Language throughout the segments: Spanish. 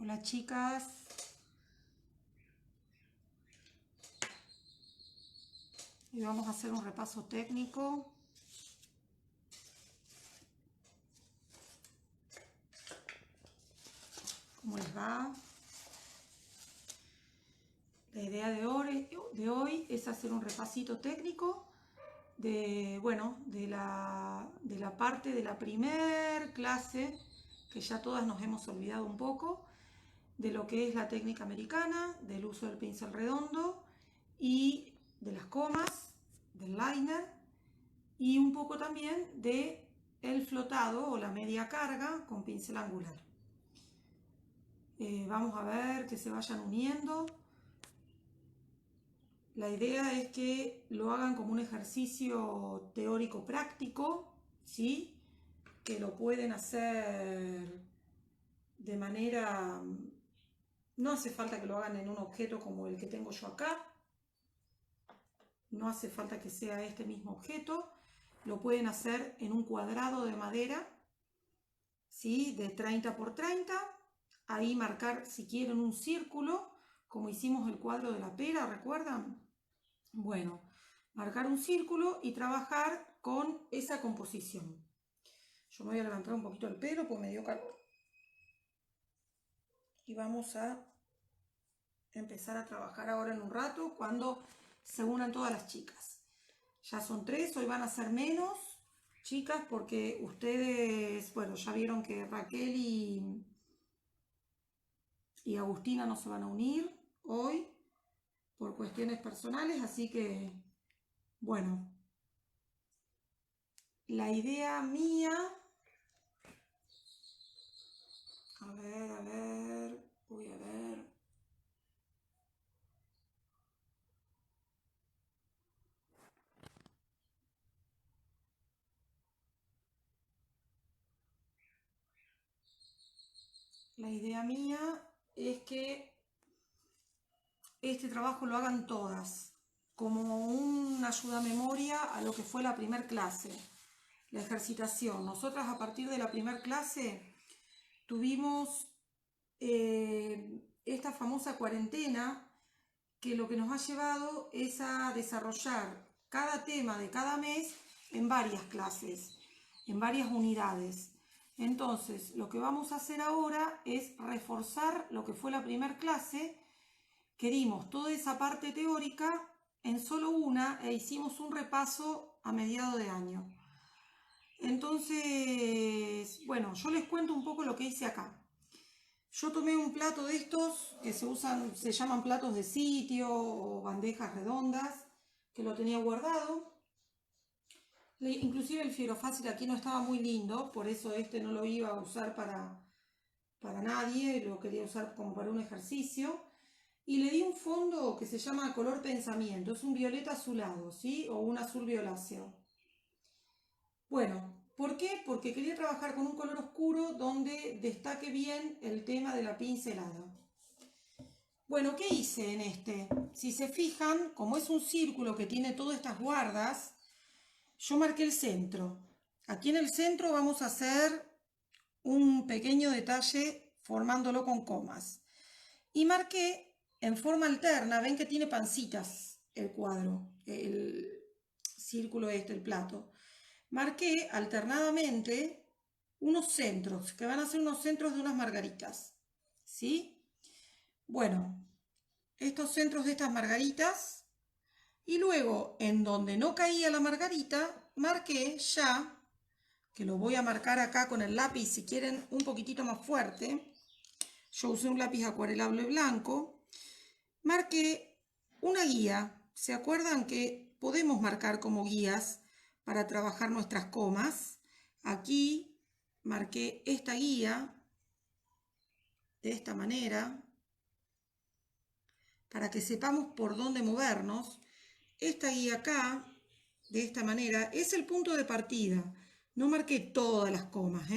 Hola chicas. Y vamos a hacer un repaso técnico. ¿Cómo les va? La idea de hoy es hacer un repasito técnico de la parte de la primer clase, que ya todas nos hemos olvidado un poco, de lo que es la técnica americana, del uso del pincel redondo y de las comas, del liner, y un poco también de el flotado o la media carga con pincel angular. Vamos a ver que se vayan uniendo. La idea es que lo hagan como un ejercicio teórico práctico, ¿sí? Que lo pueden hacer de manera... No hace falta que lo hagan en un objeto como el que tengo yo acá. No hace falta que sea este mismo objeto. Lo pueden hacer en un cuadrado de madera, ¿sí? De 30 por 30. Ahí marcar, si quieren, un círculo, como hicimos el cuadro de la pera, ¿recuerdan? Bueno, marcar un círculo y trabajar con esa composición. Yo me voy a levantar un poquito el pelo porque me dio calor. Y vamos a empezar a trabajar ahora en un rato cuando se unan todas las chicas. Ya son 3, hoy van a ser menos chicas porque ustedes, bueno, ya vieron que Raquel y Agustina no se van a unir hoy por cuestiones personales, así que, bueno, la idea mía, voy a ver. La idea mía es que este trabajo lo hagan todas, como una ayuda a memoria a lo que fue la primer clase, la ejercitación. Nosotras a partir de la primer clase tuvimos esta famosa cuarentena que lo que nos ha llevado es a desarrollar cada tema de cada mes en varias clases, en varias unidades. Entonces, lo que vamos a hacer ahora es reforzar lo que fue la primera clase, que dimos toda esa parte teórica en solo una e hicimos un repaso a mediados de año. Entonces, bueno, yo les cuento un poco lo que hice acá. Yo tomé un plato de estos que se llaman platos de sitio o bandejas redondas, que lo tenía guardado. Inclusive el Fiero Fácil aquí no estaba muy lindo, por eso este no lo iba a usar para nadie, lo quería usar como para un ejercicio. Y le di un fondo que se llama color pensamiento, es un violeta azulado, ¿sí? O un azul violáceo. Bueno, ¿por qué? Porque quería trabajar con un color oscuro donde destaque bien el tema de la pincelada. Bueno, ¿qué hice en este? Si se fijan, como es un círculo que tiene todas estas guardas, yo marqué el centro. Aquí en el centro vamos a hacer un pequeño detalle formándolo con comas. Y marqué en forma alterna, ven que tiene pancitas el cuadro, el círculo este, el plato. Marqué alternadamente unos centros, que van a ser unos centros de unas margaritas, ¿sí? Bueno, estos centros de estas margaritas, y luego en donde no caía la margarita, marqué ya, que lo voy a marcar acá con el lápiz, si quieren un poquitito más fuerte, yo usé un lápiz acuarelable blanco, marqué una guía. ¿Se acuerdan que podemos marcar como guías para trabajar nuestras comas? Aquí marqué esta guía de esta manera para que sepamos por dónde movernos. Esta guía acá, de esta manera, es el punto de partida. No marqué todas las comas,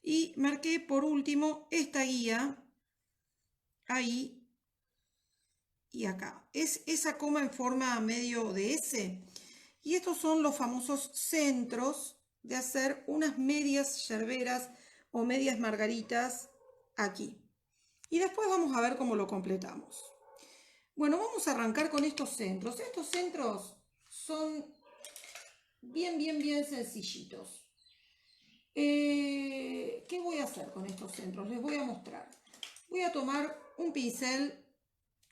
Y marqué por último esta guía ahí y acá. Es esa coma en forma medio de S. Y estos son los famosos centros de hacer unas medias yerberas o medias margaritas aquí. Y después vamos a ver cómo lo completamos. Bueno, vamos a arrancar con estos centros. Estos centros son bien sencillitos. ¿Qué voy a hacer con estos centros? Les voy a mostrar. Voy a tomar un pincel,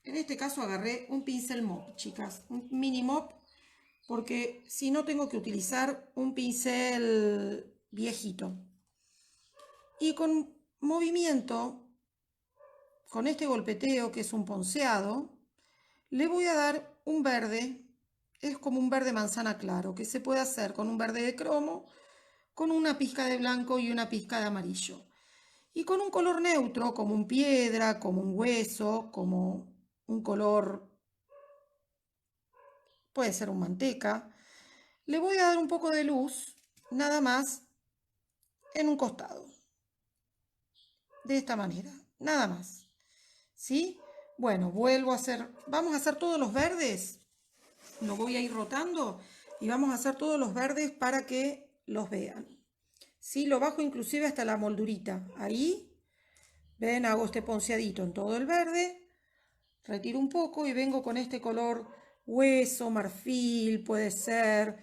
en este caso agarré un pincel mop, chicas, un mini mop, porque si no tengo que utilizar un pincel viejito. Y con movimiento, con este golpeteo que es un ponceado, le voy a dar un verde, es como un verde manzana claro, que se puede hacer con un verde de cromo, con una pizca de blanco y una pizca de amarillo. Y con un color neutro, como un piedra, como un hueso, como un color, puede ser un manteca, le voy a dar un poco de luz, nada más, en un costado. De esta manera, nada más. ¿Sí? Bueno, vuelvo a hacer, vamos a hacer todos los verdes. Lo voy a ir rotando y vamos a hacer todos los verdes para que los vean. ¿Sí? Lo bajo inclusive hasta la moldurita. Ahí, ven, hago este ponceadito en todo el verde. Retiro un poco y vengo con este color hueso, marfil, puede ser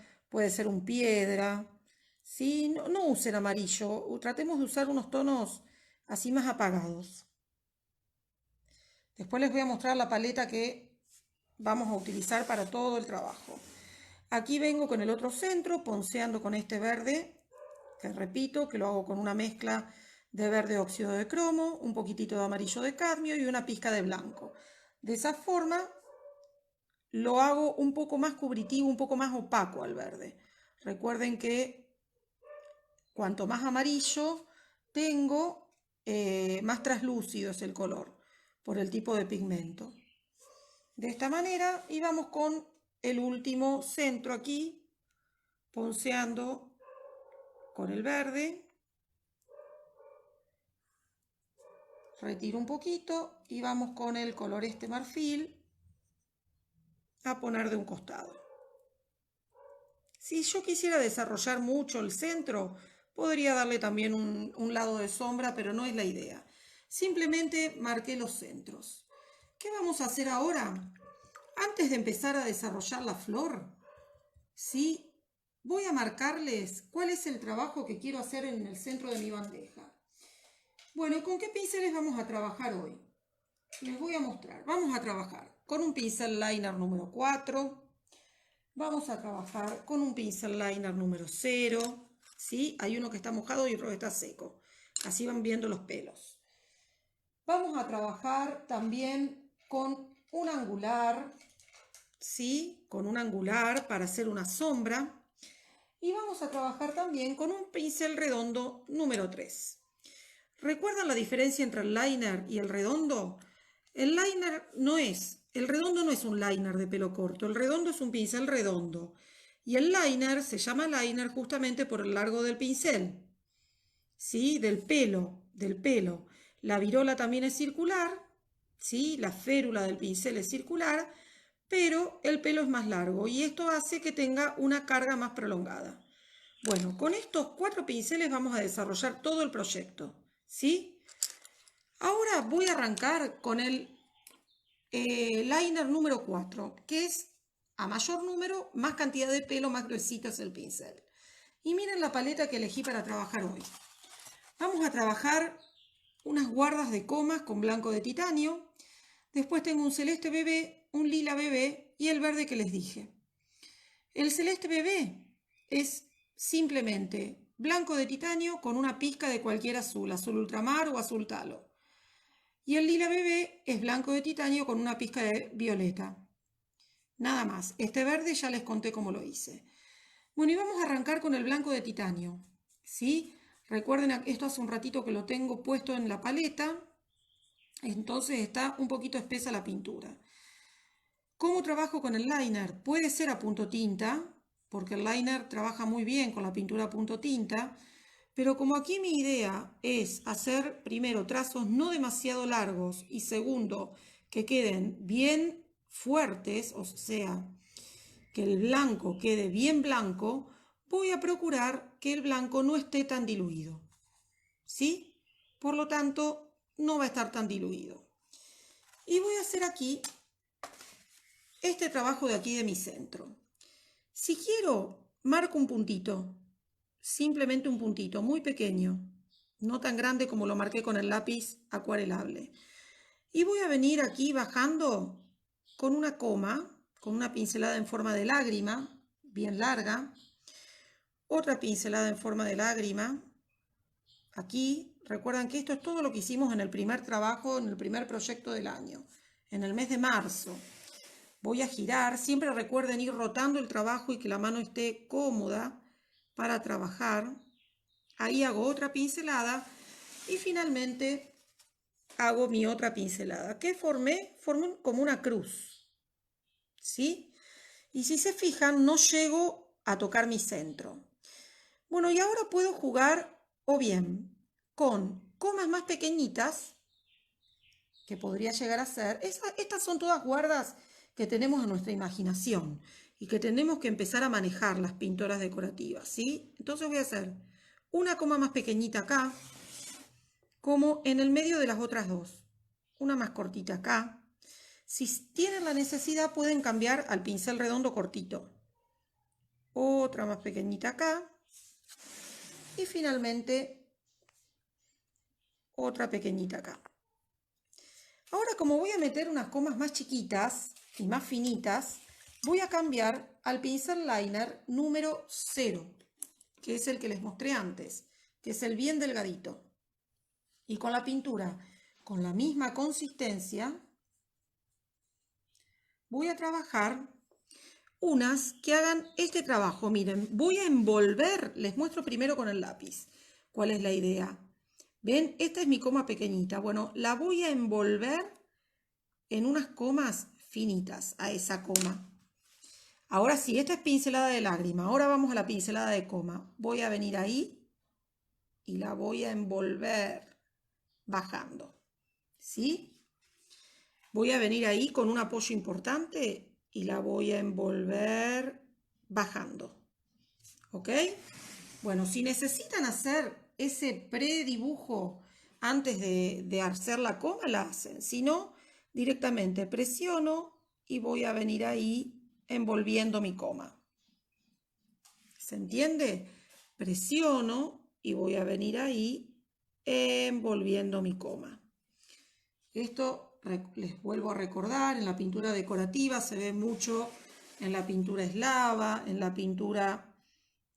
un piedra. ¿Sí? No usen amarillo, tratemos de usar unos tonos así más apagados. Después les voy a mostrar la paleta que vamos a utilizar para todo el trabajo. Aquí vengo con el otro centro, ponceando con este verde, que repito, que lo hago con una mezcla de verde óxido de cromo, un poquitito de amarillo de cadmio y una pizca de blanco. De esa forma lo hago un poco más cubritivo, un poco más opaco al verde. Recuerden que cuanto más amarillo tengo, más traslúcido es el color, por el tipo de pigmento. De esta manera, y vamos con el último centro aquí, ponceando con el verde. Retiro un poquito y vamos con el color este marfil a poner de un costado. Si yo quisiera desarrollar mucho el centro, podría darle también un lado de sombra, pero no es la idea. Simplemente marqué los centros. ¿Qué vamos a hacer ahora? Antes de empezar a desarrollar la flor, ¿sí? Voy a marcarles cuál es el trabajo que quiero hacer en el centro de mi bandeja. Bueno, ¿con qué pinceles vamos a trabajar hoy? Les voy a mostrar. Vamos a trabajar con un pincel liner número 4. Vamos a trabajar con un pincel liner número 0. ¿Sí? Hay uno que está mojado y otro que está seco. Así van viendo los pelos. Vamos a trabajar también con un angular. ¿Sí? Con un angular para hacer una sombra. Y vamos a trabajar también con un pincel redondo número 3. ¿Recuerdan la diferencia entre el liner y el redondo? El redondo no es un liner de pelo corto, el redondo es un pincel redondo. Y el liner se llama liner justamente por el largo del pincel, ¿sí? Del pelo. La virola también es circular, ¿sí? La férula del pincel es circular, pero el pelo es más largo y esto hace que tenga una carga más prolongada. Bueno, con estos 4 pinceles vamos a desarrollar todo el proyecto, ¿sí? Ahora voy a arrancar con el liner número 4, que es a mayor número, más cantidad de pelo, más gruesito es el pincel. Y miren la paleta que elegí para trabajar hoy. Vamos a trabajar unas guardas de comas con blanco de titanio. Después tengo un celeste bebé, un lila bebé y el verde que les dije. El celeste bebé es simplemente blanco de titanio con una pizca de cualquier azul, azul ultramar o azul talo. Y el lila bebé es blanco de titanio con una pizca de violeta. Nada más. Este verde ya les conté cómo lo hice. Bueno, y vamos a arrancar con el blanco de titanio. ¿Sí? Recuerden, esto hace un ratito que lo tengo puesto en la paleta. Entonces está un poquito espesa la pintura. ¿Cómo trabajo con el liner? Puede ser a punto tinta, porque el liner trabaja muy bien con la pintura a punto tinta. Pero como aquí mi idea es hacer primero trazos no demasiado largos y segundo que queden bien fuertes, o sea, que el blanco quede bien blanco, voy a procurar que el blanco no esté tan diluido. ¿Sí? Por lo tanto, no va a estar tan diluido. Y voy a hacer aquí este trabajo de aquí de mi centro. Si quiero, marco un puntito, simplemente un puntito muy pequeño, no tan grande como lo marqué con el lápiz acuarelable. Y voy a venir aquí bajando con una coma, con una pincelada en forma de lágrima, bien larga. Otra pincelada en forma de lágrima. Aquí, recuerdan que esto es todo lo que hicimos en el primer trabajo, en el primer proyecto del año, en el mes de marzo. Voy a girar, siempre recuerden ir rotando el trabajo y que la mano esté cómoda para trabajar. Ahí hago otra pincelada y finalmente hago mi otra pincelada. ¿Qué formé? Formé como una cruz, ¿sí? Y si se fijan, no llego a tocar mi centro. Bueno, y ahora puedo jugar o bien con comas más pequeñitas, que podría llegar a ser. Estas son todas guardas que tenemos en nuestra imaginación y que tenemos que empezar a manejar las pintoras decorativas, ¿sí? Entonces voy a hacer una coma más pequeñita acá, como en el medio de las otras dos. Una más cortita acá. Si tienen la necesidad pueden cambiar al pincel redondo cortito. Otra más pequeñita acá. Y finalmente otra pequeñita acá. Ahora, como voy a meter unas comas más chiquitas y más finitas, voy a cambiar al pincel liner número 0, que es el que les mostré antes, que es el bien delgadito. Y con la pintura, con la misma consistencia, voy a trabajar unas que hagan este trabajo. Miren, voy a envolver, les muestro primero con el lápiz cuál es la idea. ¿Ven? Esta es mi coma pequeñita. Bueno, la voy a envolver en unas comas finitas a esa coma. Ahora sí, esta es pincelada de lágrima. Ahora vamos a la pincelada de coma. Voy a venir ahí y la voy a envolver bajando. ¿Sí? Voy a venir ahí con un apoyo importante y la voy a envolver bajando. ¿Ok? Bueno, si necesitan hacer ese predibujo antes de hacer la coma, la hacen. Si no, directamente presiono y voy a venir ahí envolviendo mi coma. ¿Se entiende? Presiono y voy a venir ahí envolviendo mi coma. Esto les vuelvo a recordar, en la pintura decorativa se ve mucho, en la pintura eslava, en la pintura,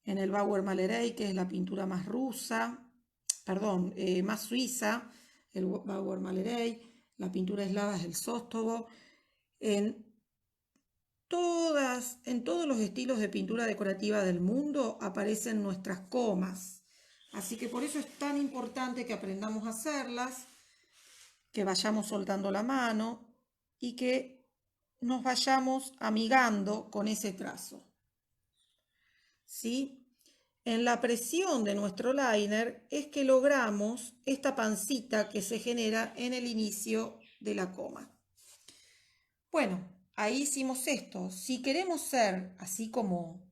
en el Bauer-Malleray, que es la pintura más rusa, perdón, más suiza, el Bauer-Malleray, la pintura eslava es el Sóstovo. En todos los estilos de pintura decorativa del mundo aparecen nuestras comas. Así que por eso es tan importante que aprendamos a hacerlas, que vayamos soltando la mano y que nos vayamos amigando con ese trazo. ¿Sí? En la presión de nuestro liner es que logramos esta pancita que se genera en el inicio de la coma. Bueno, ahí hicimos esto. Si queremos ser así como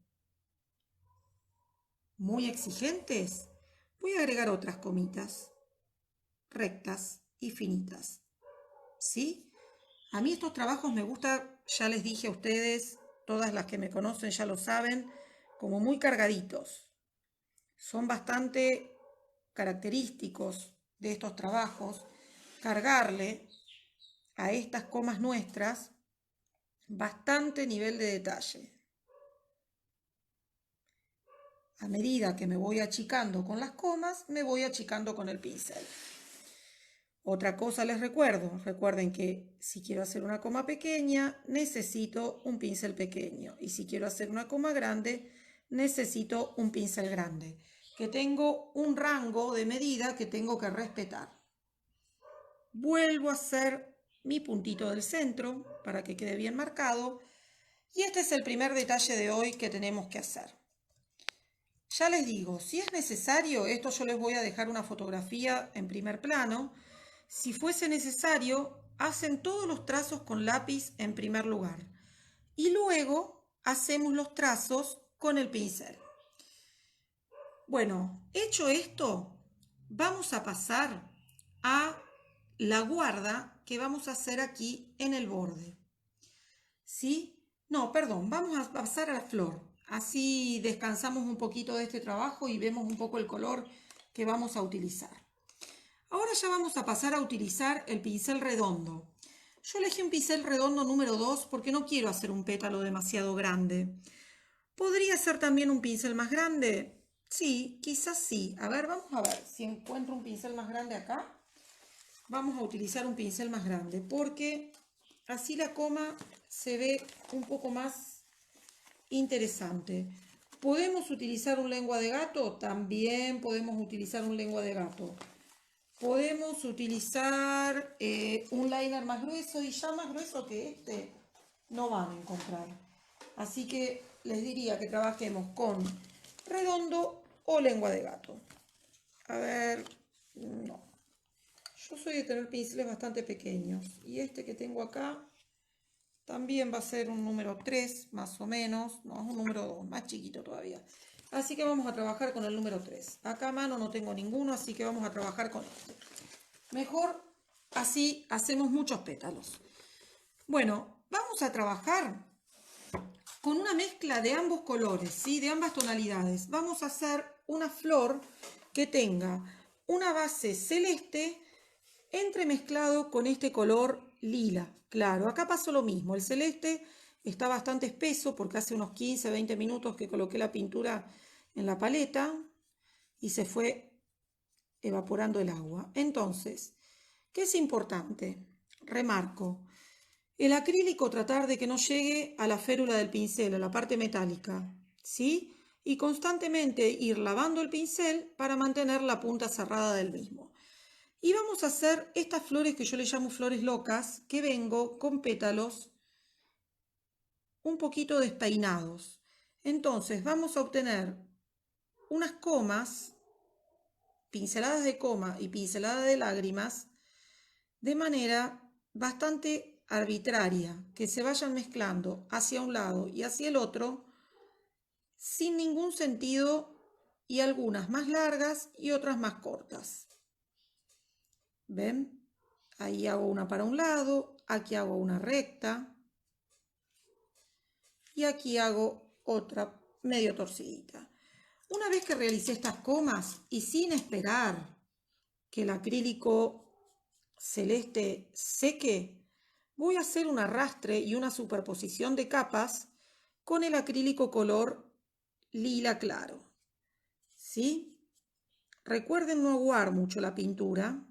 muy exigentes, voy a agregar otras comitas rectas y finitas. ¿Sí? A mí estos trabajos me gusta, ya les dije a ustedes, todas las que me conocen ya lo saben, como muy cargaditos. Son bastante característicos de estos trabajos cargarle a estas comas nuestras bastante nivel de detalle. A medida que me voy achicando con las comas, me voy achicando con el pincel. Otra cosa les recuerdo, recuerden que si quiero hacer una coma pequeña, necesito un pincel pequeño. Y si quiero hacer una coma grande, necesito un pincel grande. Que tengo un rango de medida que tengo que respetar. Vuelvo a hacer mi puntito del centro para que quede bien marcado. Y este es el primer detalle de hoy que tenemos que hacer. Ya les digo, si es necesario, esto yo les voy a dejar una fotografía en primer plano. Si fuese necesario, hacen todos los trazos con lápiz en primer lugar. Y luego hacemos los trazos con el pincel. Bueno, hecho esto, vamos a pasar a la guarda que vamos a hacer aquí en el borde. ¿Sí? No, perdón, vamos a pasar a la flor. Así descansamos un poquito de este trabajo y vemos un poco el color que vamos a utilizar. Ahora ya vamos a pasar a utilizar el pincel redondo. Yo elegí un pincel redondo número 2 porque no quiero hacer un pétalo demasiado grande. ¿Podría ser también un pincel más grande? Sí, quizás sí. A ver, vamos a ver si encuentro un pincel más grande acá. Vamos a utilizar un pincel más grande porque así la coma se ve un poco más interesante. ¿Podemos utilizar un lengua de gato? También podemos utilizar un lengua de gato. Podemos utilizar un liner más grueso y ya más grueso que este no van a encontrar. Así que les diría que trabajemos con redondo o lengua de gato. A ver, no. Yo soy de tener pinceles bastante pequeños y este que tengo acá también va a ser un número 3 más o menos. No, es un número 2, más chiquito todavía. Así que vamos a trabajar con el número 3. Acá a mano no tengo ninguno, así que vamos a trabajar con este. Mejor así hacemos muchos pétalos. Bueno, vamos a trabajar con una mezcla de ambos colores, ¿sí? De ambas tonalidades. Vamos a hacer una flor que tenga una base celeste entremezclado con este color lila. Claro, acá pasó lo mismo. El celeste está bastante espeso porque hace unos 15-20 minutos que coloqué la pintura en la paleta y se fue evaporando el agua. Entonces, ¿qué es importante? Remarco. El acrílico tratar de que no llegue a la férula del pincel, a la parte metálica, ¿sí? Y constantemente ir lavando el pincel para mantener la punta cerrada del mismo. Y vamos a hacer estas flores que yo le llamo flores locas, que vengo con pétalos un poquito despeinados. Entonces vamos a obtener unas comas, pinceladas de coma y pinceladas de lágrimas, de manera bastante arbitraria, que se vayan mezclando hacia un lado y hacia el otro, sin ningún sentido, y algunas más largas y otras más cortas. ¿Ven? Ahí hago una para un lado, aquí hago una recta y aquí hago otra medio torcidita. Una vez que realicé estas comas y sin esperar que el acrílico celeste seque, voy a hacer un arrastre y una superposición de capas con el acrílico color lila claro. ¿Sí? Recuerden no aguar mucho la pintura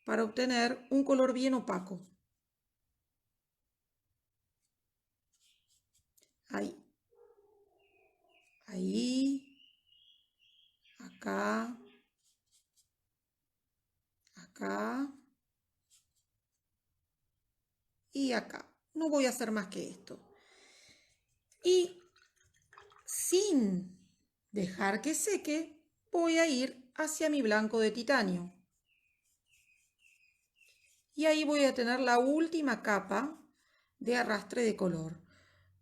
para obtener un color bien opaco. Ahí. Ahí. Acá. Acá. Y acá. No voy a hacer más que esto. Y sin dejar que seque, voy a ir hacia mi blanco de titanio. Y ahí voy a tener la última capa de arrastre de color,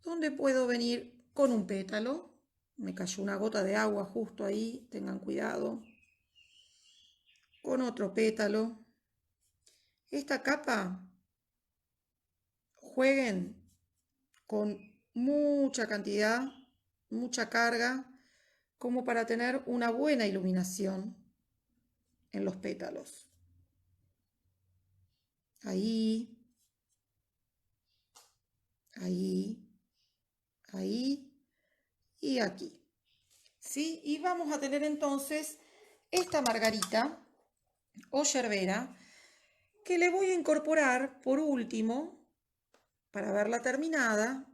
donde puedo venir con un pétalo. Me cayó una gota de agua justo ahí, tengan cuidado. Con otro pétalo. Esta capa, jueguen con mucha cantidad, mucha carga, como para tener una buena iluminación en los pétalos. Ahí, ahí, ahí y aquí. ¿Sí? Y vamos a tener entonces esta margarita o yerbera que le voy a incorporar por último, para verla terminada,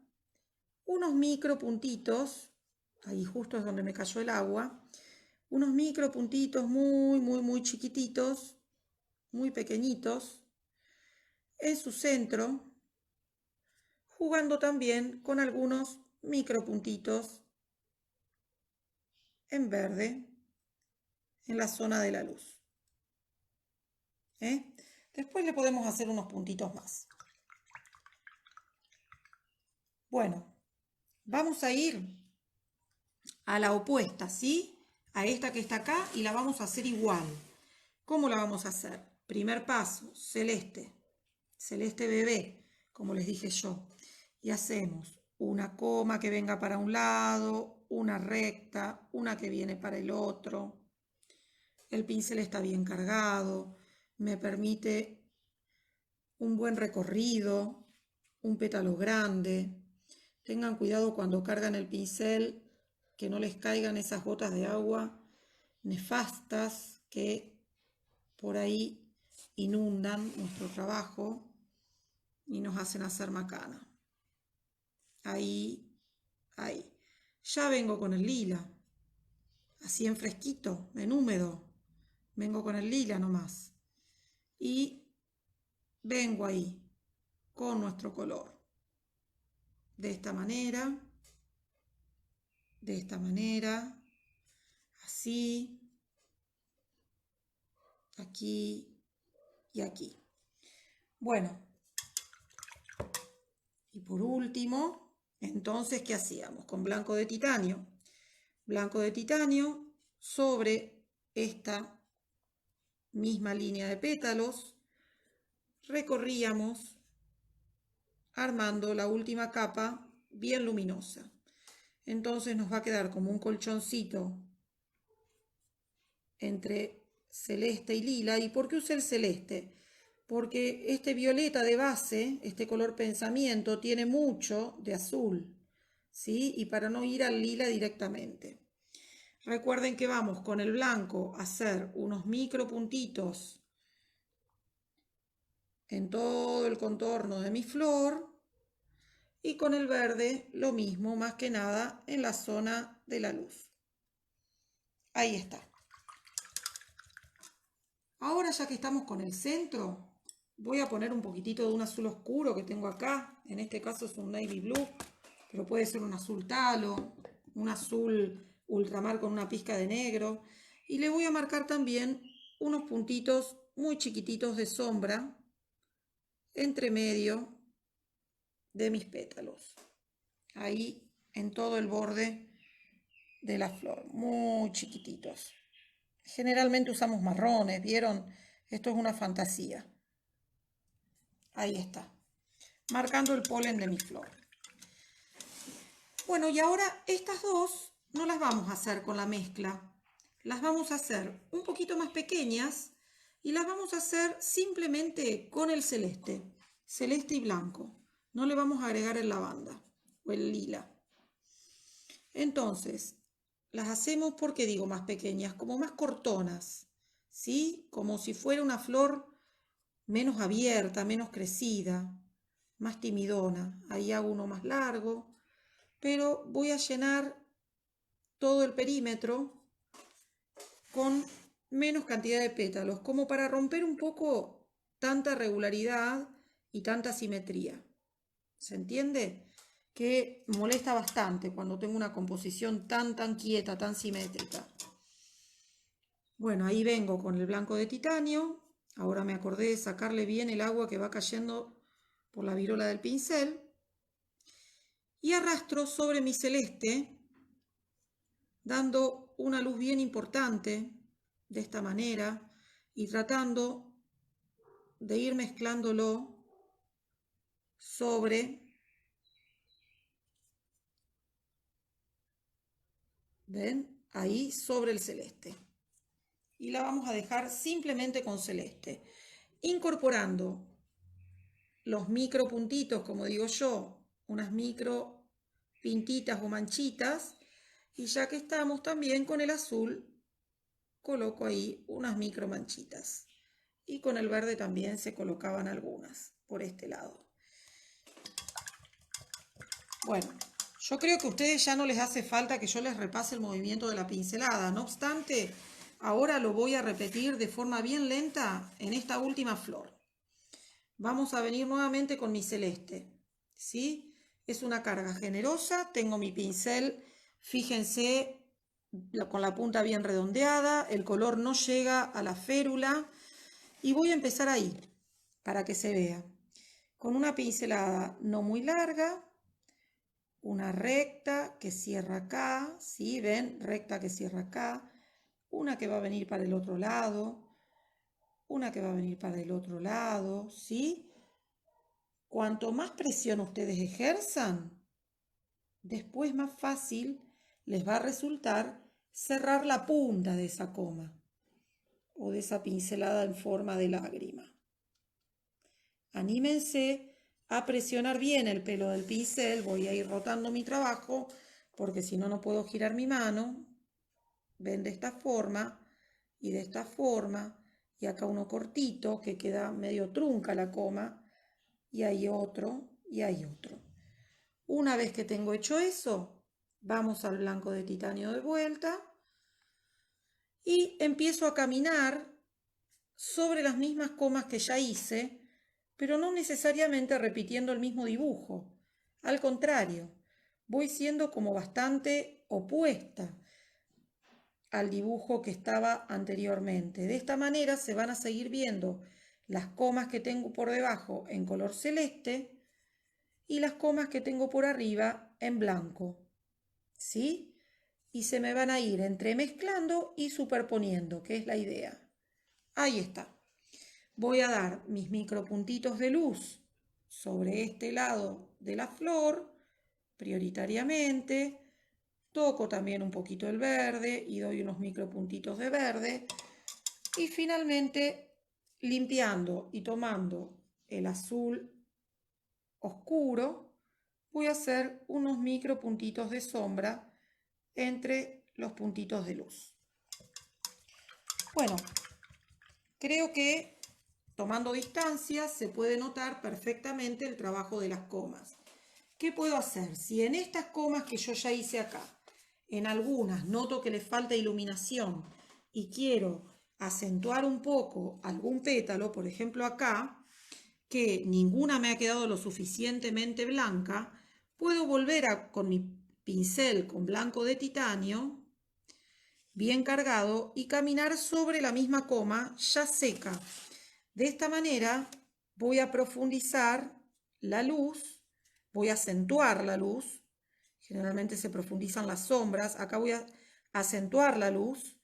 unos micro puntitos, ahí justo es donde me cayó el agua, unos micro puntitos muy chiquititos, muy pequeñitos, en su centro, jugando también con algunos micro puntitos en verde en la zona de la luz. Después le podemos hacer unos puntitos más. Bueno, vamos a ir a la opuesta, ¿sí? A esta que está acá y la vamos a hacer igual. ¿Cómo la vamos a hacer? Primer paso, celeste, celeste bebé, como les dije yo. Y hacemos una coma que venga para un lado, una recta, una que viene para el otro. El pincel está bien cargado, me permite un buen recorrido, un pétalo grande. Tengan cuidado cuando cargan el pincel que no les caigan esas gotas de agua nefastas que por ahí inundan nuestro trabajo y nos hacen hacer macana. Ahí, ahí. Ya vengo con el lila, así en fresquito, en húmedo. Vengo con el lila nomás. Y vengo ahí con nuestro color. De esta manera, así, aquí y aquí. Bueno, y por último, entonces, ¿qué hacíamos? Con blanco de titanio. Blanco de titanio sobre esta misma línea de pétalos, recorríamos armando la última capa bien luminosa. Entonces nos va a quedar como un colchoncito entre celeste y lila. ¿Y por qué usé el celeste? Porque este violeta de base, este color pensamiento, tiene mucho de azul, ¿sí? Y para no ir al lila directamente. Recuerden que vamos con el blanco a hacer unos micro puntitos en todo el contorno de mi flor y con el verde lo mismo, más que nada en la zona de la luz. Ahí está. Ahora ya que estamos con el centro, voy a poner un poquitito de un azul oscuro que tengo acá. En este caso es un navy blue, pero puede ser un azul talo, un azul ultramar con una pizca de negro. Y le voy a marcar también unos puntitos muy chiquititos de sombra entre medio de mis pétalos. Ahí en todo el borde de la flor, muy chiquititos. Generalmente usamos marrones, ¿vieron? Esto es una fantasía. Ahí está, marcando el polen de mi flor. Bueno, y ahora estas dos no las vamos a hacer con la mezcla. Las vamos a hacer un poquito más pequeñas y las vamos a hacer simplemente con el celeste. Celeste y blanco. No le vamos a agregar el lavanda o el lila. Entonces, las hacemos, porque digo más pequeñas, como más cortonas, ¿sí? Como si fuera una flor menos abierta, menos crecida, más timidona. Ahí hago uno más largo, pero voy a llenar todo el perímetro con menos cantidad de pétalos, como para romper un poco tanta regularidad y tanta simetría. ¿Se entiende? Que molesta bastante cuando tengo una composición tan quieta, tan simétrica. Bueno, ahí vengo con el blanco de titanio. Ahora me acordé de sacarle bien el agua que va cayendo por la virola del pincel. Y arrastro sobre mi celeste, dando una luz bien importante, de esta manera, y tratando de ir mezclándolo sobre, ¿ven? Ahí sobre el celeste. Y la vamos a dejar simplemente con celeste, incorporando los micro puntitos, como digo yo, unas micro pintitas o manchitas, y ya que estamos también con el azul, coloco ahí unas micro manchitas, y con el verde también se colocaban algunas por este lado. Bueno, yo creo que a ustedes ya no les hace falta que yo les repase el movimiento de la pincelada. No obstante, ahora lo voy a repetir de forma bien lenta en esta última flor. Vamos a venir nuevamente con mi celeste, ¿sí? Es una carga generosa. Tengo mi pincel, fíjense, con la punta bien redondeada. El color no llega a la férula. Y voy a empezar ahí, para que se vea. Con una pincelada no muy larga. Una recta que cierra acá, ¿sí? ¿Ven? Recta que cierra acá. Una que va a venir para el otro lado. una que va a venir para el otro lado, ¿sí? Cuanto más presión ustedes ejerzan, después más fácil les va a resultar cerrar la punta de esa coma o de esa pincelada en forma de lágrima. Anímense a presionar bien el pelo del pincel. Voy a ir rotando mi trabajo porque si no, no puedo girar mi mano. Ven, de esta forma y de esta forma. Y acá uno cortito que queda medio trunca la coma. Y hay otro y hay otro. Una vez que tengo hecho eso, vamos al blanco de titanio de vuelta. Y empiezo a caminar sobre las mismas comas que ya hice, pero no necesariamente repitiendo el mismo dibujo. Al contrario, voy siendo como bastante opuesta al dibujo que estaba anteriormente. De esta manera se van a seguir viendo las comas que tengo por debajo en color celeste y las comas que tengo por arriba en blanco. ¿Sí? Y se me van a ir entremezclando y superponiendo, que es la idea. Ahí está. Voy a dar mis micropuntitos de luz sobre este lado de la flor, prioritariamente. Toco también un poquito el verde y doy unos micropuntitos de verde. Y finalmente, limpiando y tomando el azul oscuro, voy a hacer unos micropuntitos de sombra entre los puntitos de luz. Bueno, creo que tomando distancia se puede notar perfectamente el trabajo de las comas. ¿Qué puedo hacer? Si en estas comas que yo ya hice acá, en algunas noto que les falta iluminación y quiero acentuar un poco algún pétalo, por ejemplo acá, que ninguna me ha quedado lo suficientemente blanca, puedo volver con mi pincel con blanco de titanio, bien cargado, y caminar sobre la misma coma ya seca. De esta manera voy a profundizar la luz, voy a acentuar la luz. Generalmente se profundizan las sombras. Acá voy a acentuar la luz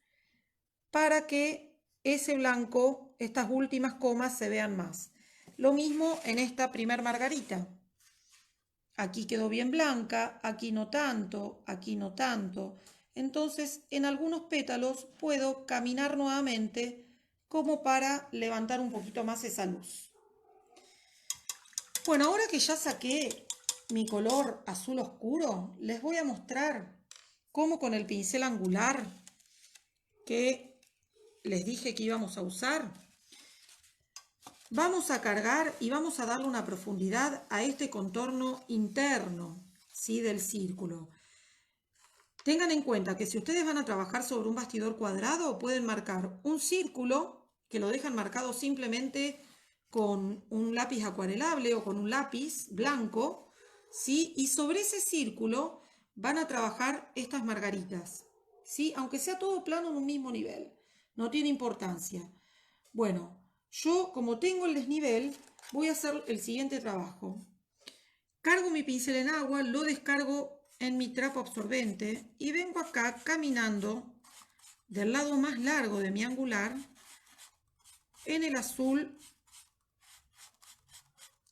para que ese blanco, estas últimas comas, se vean más. Lo mismo en esta primer margarita. Aquí quedó bien blanca, aquí no tanto, aquí no tanto. Entonces, en algunos pétalos puedo caminar nuevamente como para levantar un poquito más esa luz. Bueno, ahora que ya saqué mi color azul oscuro, les voy a mostrar cómo con el pincel angular que les dije que íbamos a usar, vamos a cargar y vamos a darle una profundidad a este contorno interno, ¿sí?, del círculo. Tengan en cuenta que si ustedes van a trabajar sobre un bastidor cuadrado, pueden marcar un círculo, que lo dejan marcado simplemente con un lápiz acuarelable o con un lápiz blanco, ¿sí? Y sobre ese círculo van a trabajar estas margaritas, ¿sí? Aunque sea todo plano en un mismo nivel, no tiene importancia. Bueno, yo como tengo el desnivel, voy a hacer el siguiente trabajo. Cargo mi pincel en agua, lo descargo en mi trapo absorbente y vengo acá caminando del lado más largo de mi angular en el azul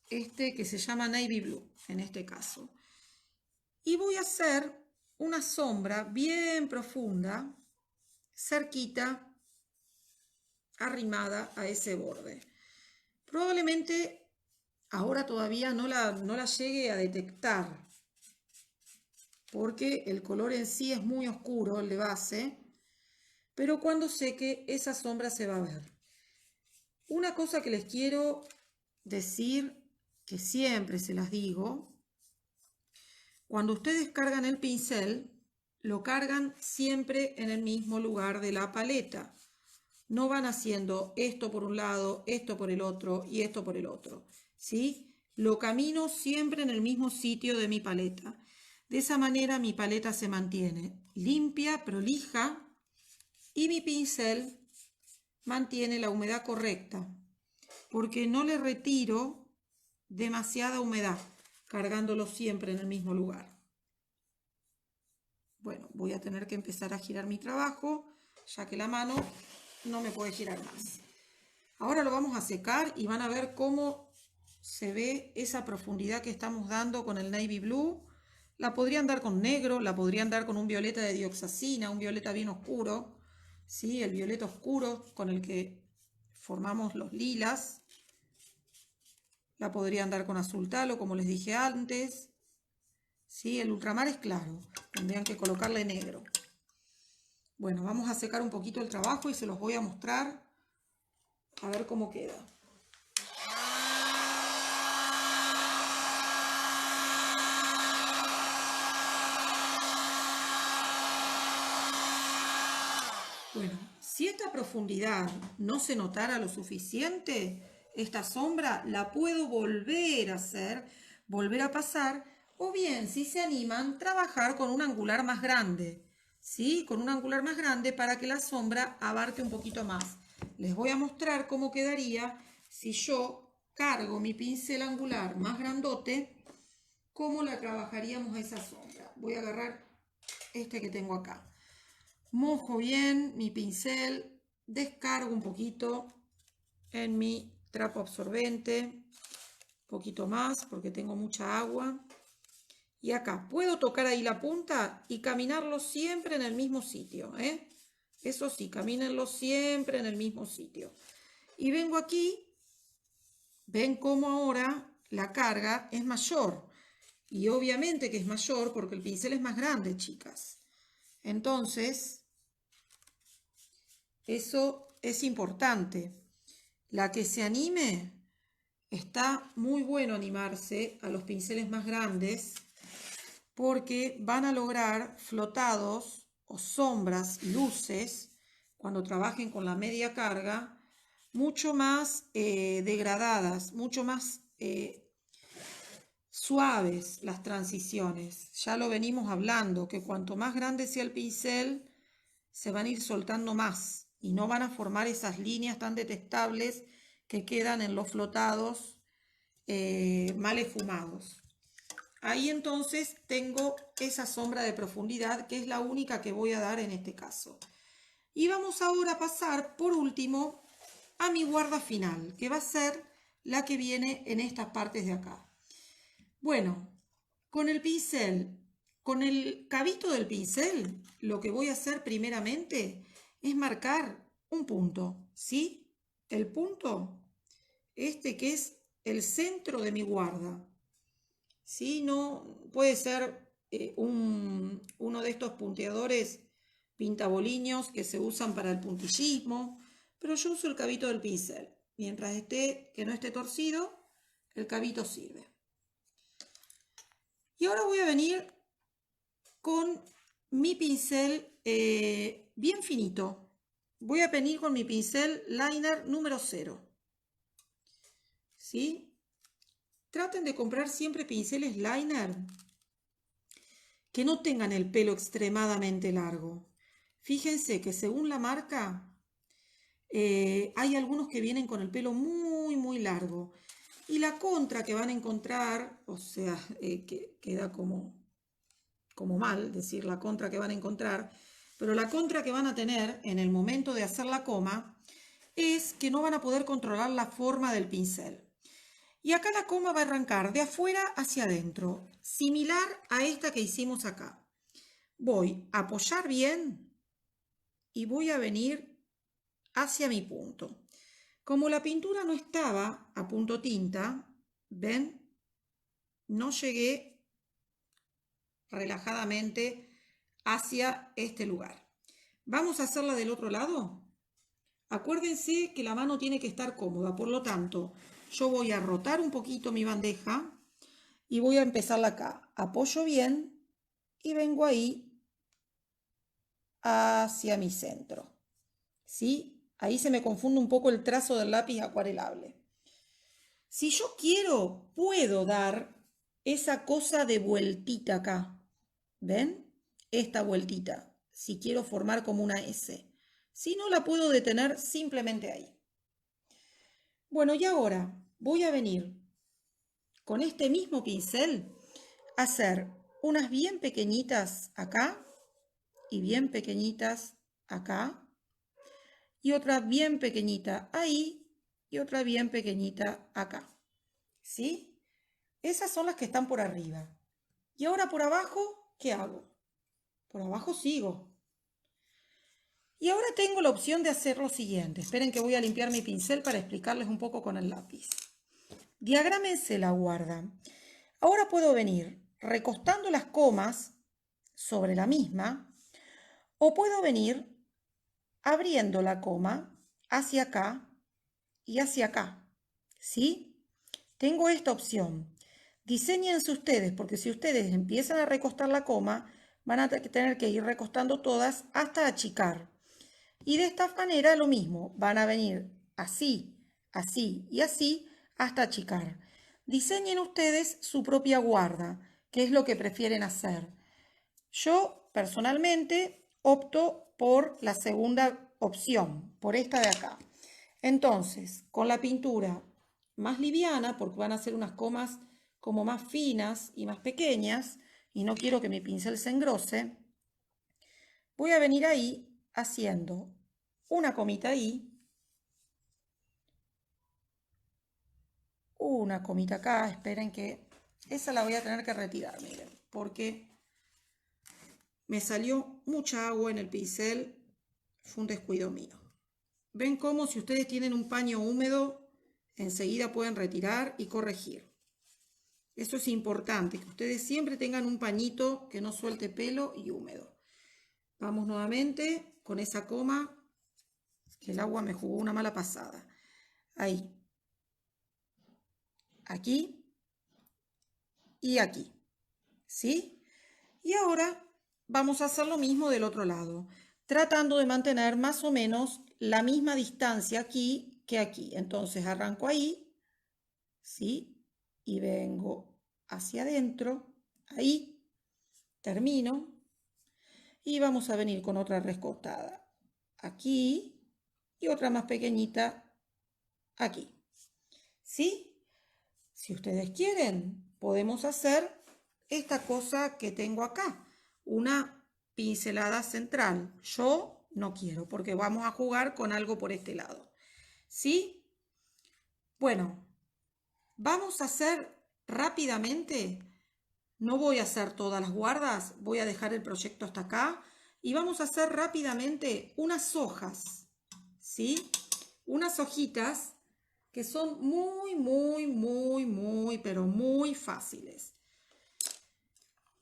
este que se llama Navy Blue en este caso. Y voy a hacer una sombra bien profunda, cerquita, arrimada a ese borde. Probablemente ahora todavía no la llegue a detectar, porque el color en sí es muy oscuro, el de base, pero cuando seque esa sombra se va a ver. Una cosa que les quiero decir, que siempre se las digo, cuando ustedes cargan el pincel, lo cargan siempre en el mismo lugar de la paleta. No van haciendo esto por un lado, esto por el otro y esto por el otro, ¿sí? Lo camino siempre en el mismo sitio de mi paleta. De esa manera mi paleta se mantiene limpia, prolija, y mi pincel mantiene la humedad correcta, porque no le retiro demasiada humedad, cargándolo siempre en el mismo lugar. Bueno, voy a tener que empezar a girar mi trabajo, ya que la mano no me puede girar más. Ahora lo vamos a secar y van a ver cómo se ve esa profundidad que estamos dando con el navy blue. La podrían dar con negro, la podrían dar con un violeta de dioxazina, un violeta bien oscuro, ¿sí? El violeta oscuro con el que formamos los lilas. La podrían dar con azul talo, como les dije antes. ¿Sí? El ultramar es claro, tendrían que colocarle negro. Bueno, vamos a secar un poquito el trabajo y se los voy a mostrar a ver cómo queda. Bueno, si esta profundidad no se notara lo suficiente, esta sombra la puedo volver a hacer, volver a pasar, o bien, si se animan, trabajar con un angular más grande, ¿sí? Con un angular más grande para que la sombra abarque un poquito más. Les voy a mostrar cómo quedaría si yo cargo mi pincel angular más grandote, cómo la trabajaríamos a esa sombra. Voy a agarrar este que tengo acá. Mojo bien mi pincel, descargo un poquito en mi trapo absorbente, un poquito más porque tengo mucha agua. Y acá puedo tocar ahí la punta y caminarlo siempre en el mismo sitio, ¿eh? Eso sí, camínenlo siempre en el mismo sitio. Y vengo aquí, ven cómo ahora la carga es mayor. Y obviamente que es mayor porque el pincel es más grande, chicas. Entonces, eso es importante. La que se anime, está muy bueno animarse a los pinceles más grandes porque van a lograr flotados o sombras y luces cuando trabajen con la media carga mucho más degradadas, mucho más suaves las transiciones. Ya lo venimos hablando, que cuanto más grande sea el pincel, se van a ir soltando más y no van a formar esas líneas tan detestables que quedan en los flotados mal esfumados. Ahí entonces tengo esa sombra de profundidad que es la única que voy a dar en este caso. Y vamos ahora a pasar por último a mi guarda final, que va a ser la que viene en estas partes de acá. Bueno, con el pincel, con el cabito del pincel, lo que voy a hacer primeramente es marcar un punto, ¿sí? El punto, este que es el centro de mi guarda, ¿sí? No puede ser uno de estos punteadores pintaboliños que se usan para el puntillismo, pero yo uso el cabito del pincel. Mientras que no esté torcido, el cabito sirve. Y ahora voy a venir con mi pincel bien finito. Voy a venir con mi pincel liner número 0. ¿Sí? Traten de comprar siempre pinceles liner que no tengan el pelo extremadamente largo. Fíjense que según la marca, hay algunos que vienen con el pelo muy, muy largo. Y la contra que van a encontrar, o sea, que queda como mal decir la contra que van a encontrar, pero la contra que van a tener en el momento de hacer la coma es que no van a poder controlar la forma del pincel. Y acá la coma va a arrancar de afuera hacia adentro, similar a esta que hicimos acá. Voy a apoyar bien y voy a venir hacia mi punto. Como la pintura no estaba a punto tinta, ¿ven? No llegué relajadamente hacia este lugar. Vamos a hacerla del otro lado. Acuérdense que la mano tiene que estar cómoda, por lo tanto, yo voy a rotar un poquito mi bandeja y voy a empezarla acá. Apoyo bien y vengo ahí hacia mi centro. ¿Sí? Ahí se me confunde un poco el trazo del lápiz acuarelable. Si yo quiero, puedo dar esa cosa de vueltita acá. ¿Ven? Esta vueltita. Si quiero formar como una S. Si no, la puedo detener simplemente ahí. Bueno, y ahora voy a venir con este mismo pincel a hacer unas bien pequeñitas acá y bien pequeñitas acá y otra bien pequeñita ahí y otra bien pequeñita acá. ¿Sí? Esas son las que están por arriba. Y ahora por abajo, ¿qué hago? Por abajo sigo. Y ahora tengo la opción de hacer lo siguiente. Esperen que voy a limpiar mi pincel para explicarles un poco con el lápiz. Diagrámense la guarda. Ahora puedo venir recostando las comas sobre la misma o puedo venir abriendo la coma hacia acá y hacia acá. ¿Sí? Tengo esta opción. Diséñense ustedes, porque si ustedes empiezan a recostar la coma, van a tener que ir recostando todas hasta achicar. Y de esta manera lo mismo, van a venir así, así y así hasta achicar. Diseñen ustedes su propia guarda, que es lo que prefieren hacer. Yo personalmente opto por la segunda opción, por esta de acá. Entonces, con la pintura más liviana, porque van a ser unas comas como más finas y más pequeñas, y no quiero que mi pincel se engrose, voy a venir ahí haciendo una comita ahí, una comita acá, esperen que esa la voy a tener que retirar, miren, porque me salió mucha agua en el pincel, fue un descuido mío. Ven cómo si ustedes tienen un paño húmedo, enseguida pueden retirar y corregir. Eso es importante, que ustedes siempre tengan un pañito que no suelte pelo y húmedo. Vamos nuevamente con esa coma, que el agua me jugó una mala pasada. Ahí. Aquí y aquí. ¿Sí? Y ahora vamos a hacer lo mismo del otro lado, tratando de mantener más o menos la misma distancia aquí que aquí. Entonces arranco ahí, ¿sí? Y vengo hacia adentro, ahí, termino. Y vamos a venir con otra recostada aquí y otra más pequeñita aquí. ¿Sí? Si ustedes quieren, podemos hacer esta cosa que tengo acá, una pincelada central. Yo no quiero porque vamos a jugar con algo por este lado. ¿Sí? Bueno, vamos a hacer rápidamente. No voy a hacer todas las guardas, voy a dejar el proyecto hasta acá y vamos a hacer rápidamente unas hojas, ¿sí? Unas hojitas que son pero muy fáciles.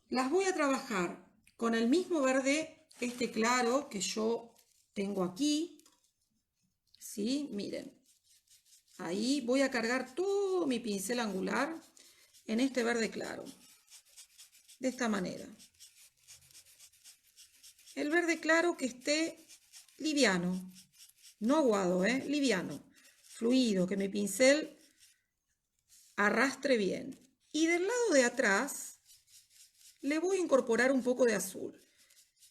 Las voy a trabajar con el mismo verde, este claro que yo tengo aquí, ¿sí? Miren, ahí voy a cargar todo mi pincel angular en este verde claro. De esta manera. El verde claro que esté liviano, no aguado, liviano, fluido, que mi pincel arrastre bien. Y del lado de atrás le voy a incorporar un poco de azul.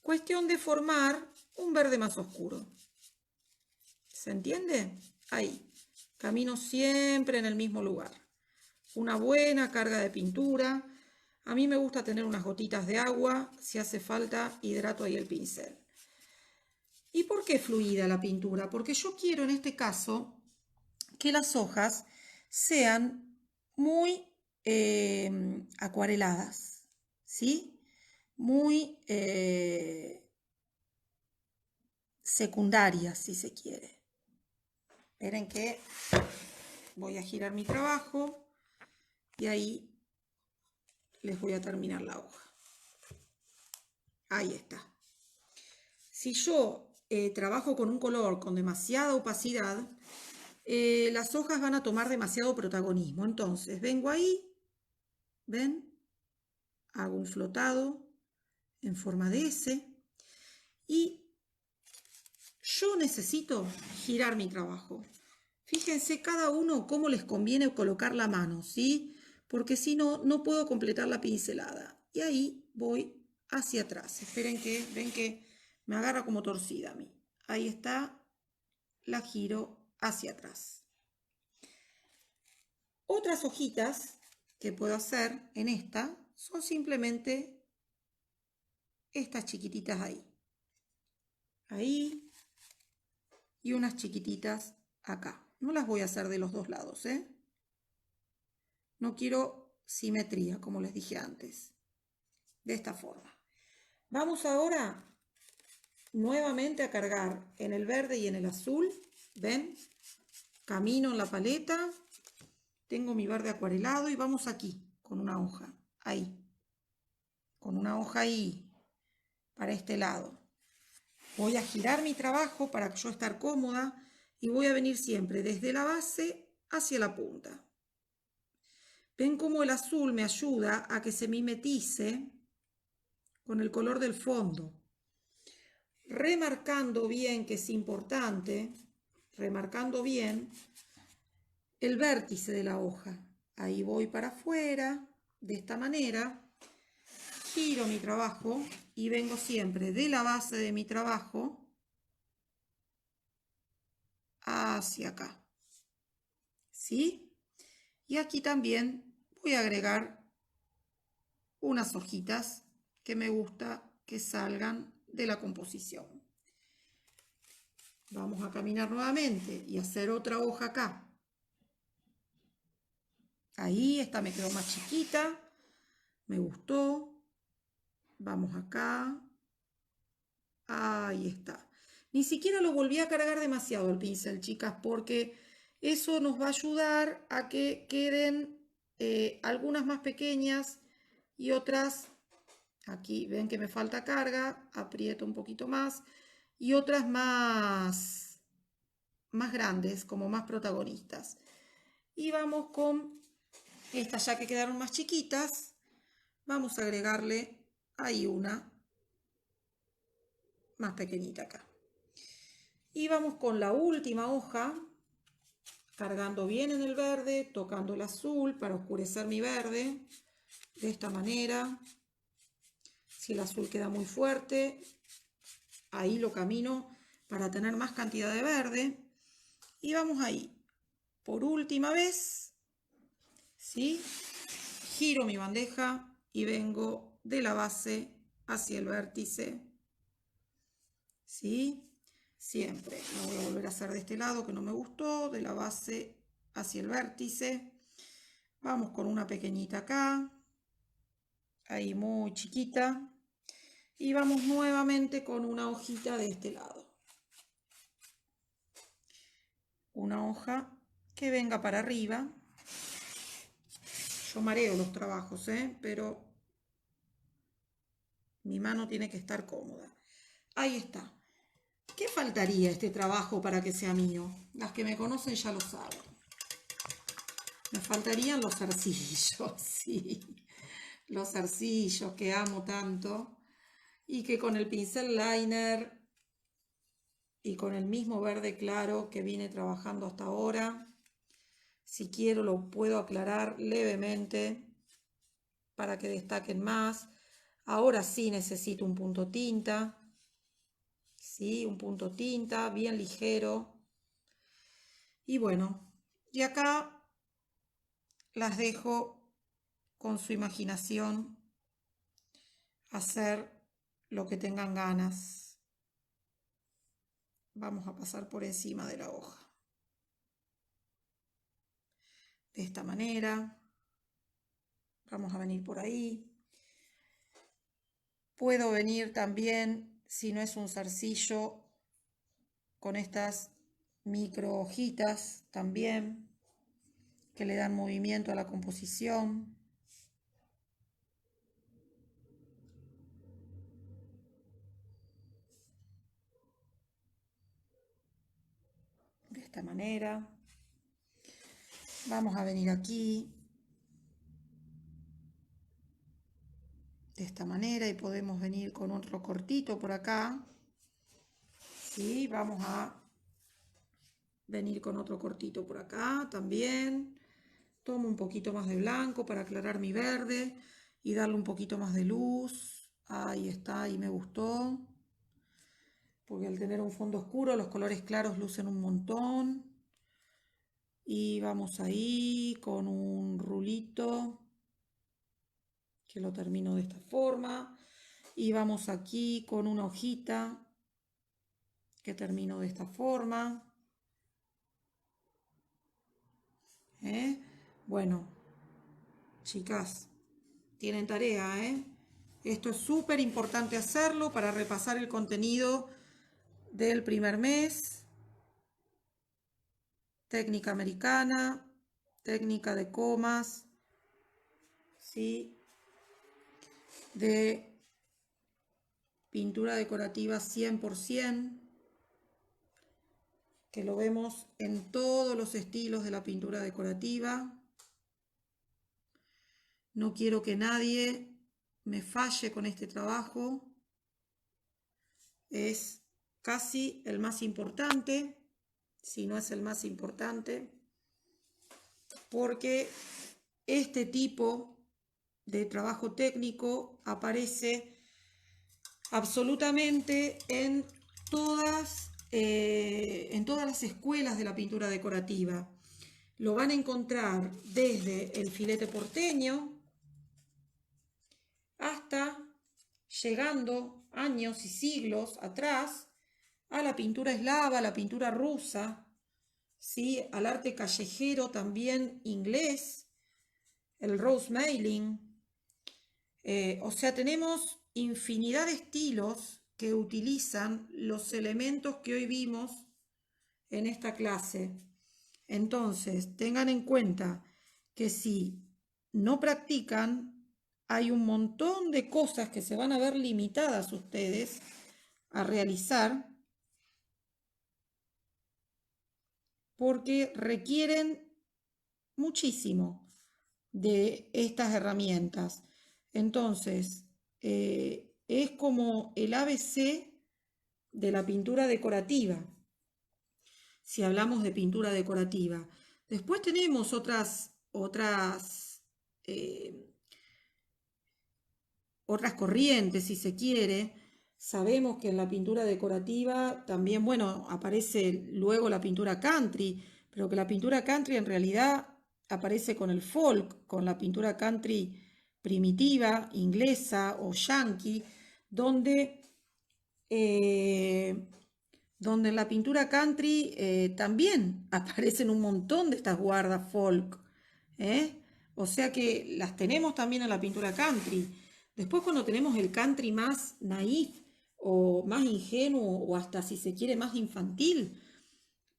Cuestión de formar un verde más oscuro. ¿Se entiende? Ahí. Camino siempre en el mismo lugar. Una buena carga de pintura. A mí me gusta tener unas gotitas de agua, si hace falta hidrato ahí el pincel. ¿Y por qué fluida la pintura? Porque yo quiero en este caso que las hojas sean muy acuareladas, ¿sí? Muy secundarias, si se quiere. Esperen que voy a girar mi trabajo y ahí les voy a terminar la hoja. Ahí está. Si yo trabajo con un color con demasiada opacidad, las hojas van a tomar demasiado protagonismo. Entonces, vengo ahí, ¿ven? Hago un flotado en forma de S y yo necesito girar mi trabajo. Fíjense cada uno cómo les conviene colocar la mano, ¿sí? Porque si no, no puedo completar la pincelada. Y ahí voy hacia atrás. Esperen que, ven que me agarra como torcida a mí. Ahí está, la giro hacia atrás. Otras hojitas que puedo hacer en esta son simplemente estas chiquititas ahí. Ahí y unas chiquititas acá. No las voy a hacer de los dos lados, ¿eh? No quiero simetría, como les dije antes. De esta forma. Vamos ahora nuevamente a cargar en el verde y en el azul. ¿Ven? Camino en la paleta. Tengo mi verde acuarelado y vamos aquí con una hoja. Ahí. Con una hoja ahí. Para este lado. Voy a girar mi trabajo para yo estar cómoda y voy a venir siempre desde la base hacia la punta. Ven cómo el azul me ayuda a que se mimetice con el color del fondo. Remarcando bien, que es importante, remarcando bien el vértice de la hoja. Ahí voy para afuera, de esta manera. Giro mi trabajo y vengo siempre de la base de mi trabajo hacia acá. ¿Sí? Y aquí también voy a agregar unas hojitas que me gusta que salgan de la composición. Vamos a caminar nuevamente y hacer otra hoja acá. Ahí, esta me quedó más chiquita, me gustó. Vamos acá. Ahí está. Ni siquiera lo volví a cargar demasiado el pincel, chicas, porque eso nos va a ayudar a que queden algunas más pequeñas y otras, aquí ven que me falta carga, aprieto un poquito más, y otras más grandes, como más protagonistas. Y vamos con estas ya que quedaron más chiquitas, vamos a agregarle ahí una más pequeñita acá. Y vamos con la última hoja, cargando bien en el verde, tocando el azul para oscurecer mi verde, de esta manera. Si el azul queda muy fuerte, ahí lo camino para tener más cantidad de verde. Y vamos ahí, por última vez, ¿sí? Giro mi bandeja y vengo de la base hacia el vértice, ¿sí? Siempre lo voy a volver a hacer de este lado que no me gustó, de la base hacia el vértice. Vamos con una pequeñita acá, ahí muy chiquita, y vamos nuevamente con una hojita de este lado. Una hoja que venga para arriba. Yo mareo los trabajos, pero mi mano tiene que estar cómoda. Ahí está. ¿Qué faltaría este trabajo para que sea mío? Las que me conocen ya lo saben. Me faltarían los zarcillos, sí. Los zarcillos que amo tanto. Y que con el pincel liner y con el mismo verde claro que vine trabajando hasta ahora, si quiero lo puedo aclarar levemente para que destaquen más. Ahora sí necesito un punto tinta. Sí, un punto tinta bien ligero. Y bueno, y acá las dejo con su imaginación hacer lo que tengan ganas. Vamos a pasar por encima de la hoja. De esta manera. Vamos a venir por ahí. Puedo venir también, si no es un zarcillo, con estas micro hojitas también, que le dan movimiento a la composición. De esta manera. Vamos a venir aquí. De esta manera y podemos venir con otro cortito por acá. Sí, vamos a venir con otro cortito por acá también. Tomo un poquito más de blanco para aclarar mi verde y darle un poquito más de luz. Ahí está, ahí me gustó. Porque al tener un fondo oscuro los colores claros lucen un montón. Y vamos ahí con un rulito que lo termino de esta forma. Y vamos aquí con una hojita que termino de esta forma. Bueno, chicas, tienen tarea, Esto es súper importante hacerlo para repasar el contenido del primer mes. Técnica americana, técnica de comas, ¿sí? De pintura decorativa 100%, que lo vemos en todos los estilos de la pintura decorativa. No quiero que nadie me falle con este trabajo. Es casi el más importante, si no es el más importante, porque este tipo de trabajo técnico aparece absolutamente en todas las escuelas de la pintura decorativa. Lo van a encontrar desde el filete porteño hasta llegando años y siglos atrás a la pintura eslava, a la pintura rusa, ¿sí? Al arte callejero también inglés, el rose mailing. O sea, tenemos infinidad de estilos que utilizan los elementos que hoy vimos en esta clase. Entonces, tengan en cuenta que si no practican, hay un montón de cosas que se van a ver limitadas ustedes a realizar porque requieren muchísimo de estas herramientas. Entonces, es como el ABC de la pintura decorativa, si hablamos de pintura decorativa. Después tenemos otras corrientes, si se quiere. Sabemos que en la pintura decorativa también, bueno, aparece luego la pintura country, pero que la pintura country en realidad aparece con el folk, con la pintura country primitiva, inglesa o yankee, donde en la pintura country también aparecen un montón de estas guardas folk, o sea que las tenemos también en la pintura country. Después cuando tenemos el country más naif o más ingenuo o hasta si se quiere más infantil,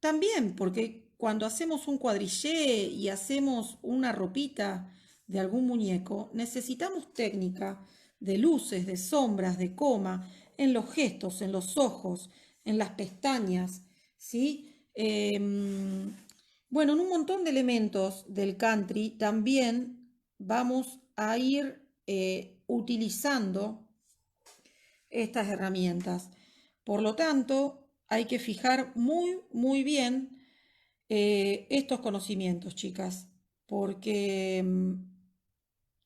también porque cuando hacemos un cuadrillé y hacemos una ropita de algún muñeco, necesitamos técnica de luces, de sombras, de coma, en los gestos, en los ojos, en las pestañas, ¿sí? Bueno, en un montón de elementos del country también vamos a ir utilizando estas herramientas. Por lo tanto, hay que fijar muy, muy bien estos conocimientos, chicas, porque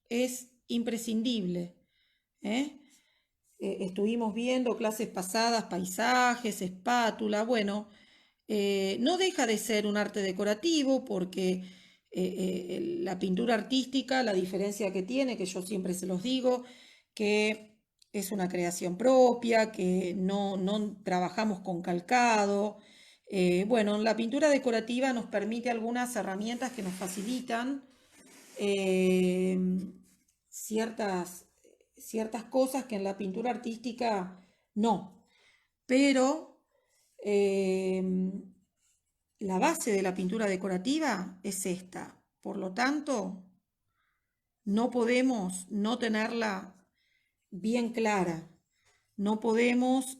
es imprescindible. Estuvimos viendo clases pasadas, paisajes, espátula, bueno, no deja de ser un arte decorativo porque la pintura artística, la diferencia que tiene, que yo siempre se los digo, que es una creación propia, que no trabajamos con calcado. Bueno, la pintura decorativa nos permite algunas herramientas que nos facilitan ciertas cosas que en la pintura artística no. Pero la base de la pintura decorativa es esta. Por lo tanto, no podemos no tenerla bien clara. No podemos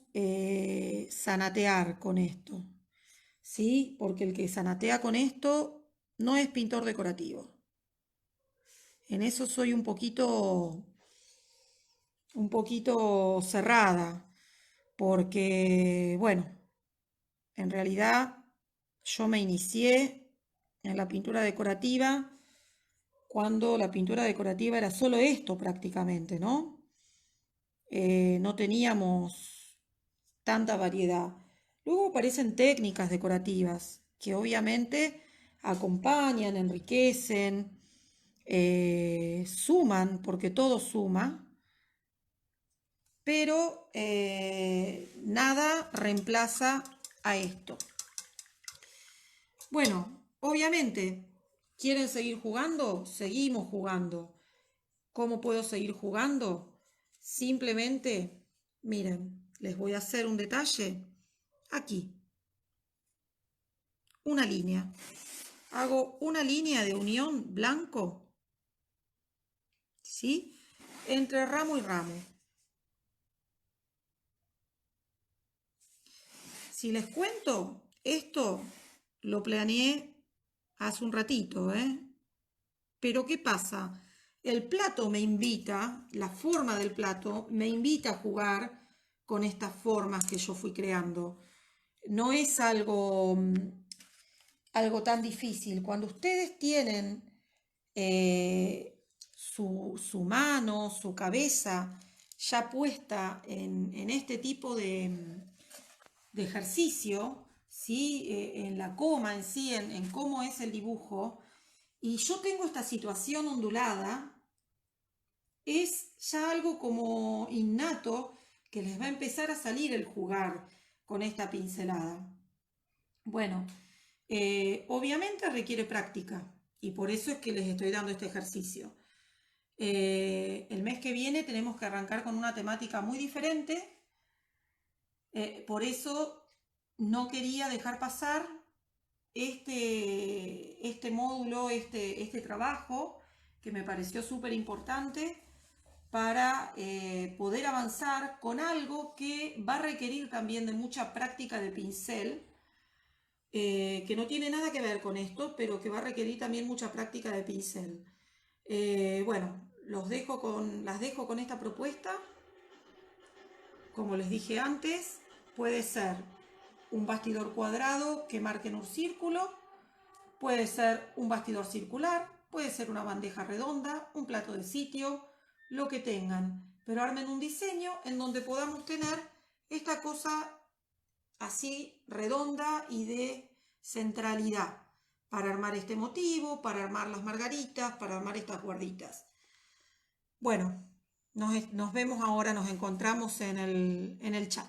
zanatear con esto, ¿sí? Porque el que zanatea con esto no es pintor decorativo. En eso soy un poquito cerrada, porque, bueno, en realidad yo me inicié en la pintura decorativa cuando la pintura decorativa era solo esto prácticamente, ¿no? No teníamos tanta variedad. Luego aparecen técnicas decorativas que obviamente acompañan, enriquecen, suman, porque todo suma, pero nada reemplaza a esto. Bueno, obviamente, ¿Quieren seguir jugando? Seguimos jugando. ¿Cómo puedo seguir jugando? Simplemente, miren, les voy a hacer un detalle. Aquí, una línea. Hago una línea de unión blanco, ¿sí? Entre ramo y ramo. Si les cuento, esto lo planeé hace un ratito, ¿eh? Pero ¿qué pasa? El plato me invita, la forma del plato me invita a jugar con estas formas que yo fui creando. No es algo, algo tan difícil. Cuando ustedes tienen su mano, su cabeza ya puesta en este tipo de ejercicio, ¿sí? En la coma en sí, en cómo es el dibujo, y yo tengo esta situación ondulada, es ya algo como innato que les va a empezar a salir el jugar con esta pincelada. Bueno, obviamente requiere práctica y por eso es que les estoy dando este ejercicio. El mes que viene tenemos que arrancar con una temática muy diferente, por eso no quería dejar pasar este módulo, este trabajo que me pareció súper importante para poder avanzar con algo que va a requerir también de mucha práctica de pincel, que no tiene nada que ver con esto, pero que va a requerir también mucha práctica de pincel. Bueno, las dejo con esta propuesta. Como les dije antes, puede ser un bastidor cuadrado que marque en un círculo, puede ser un bastidor circular, puede ser una bandeja redonda, un plato de sitio, lo que tengan, pero armen un diseño en donde podamos tener esta cosa así redonda y de centralidad para armar este motivo, para armar las margaritas, para armar estas guarditas. Bueno, nos vemos ahora, nos encontramos en el chat.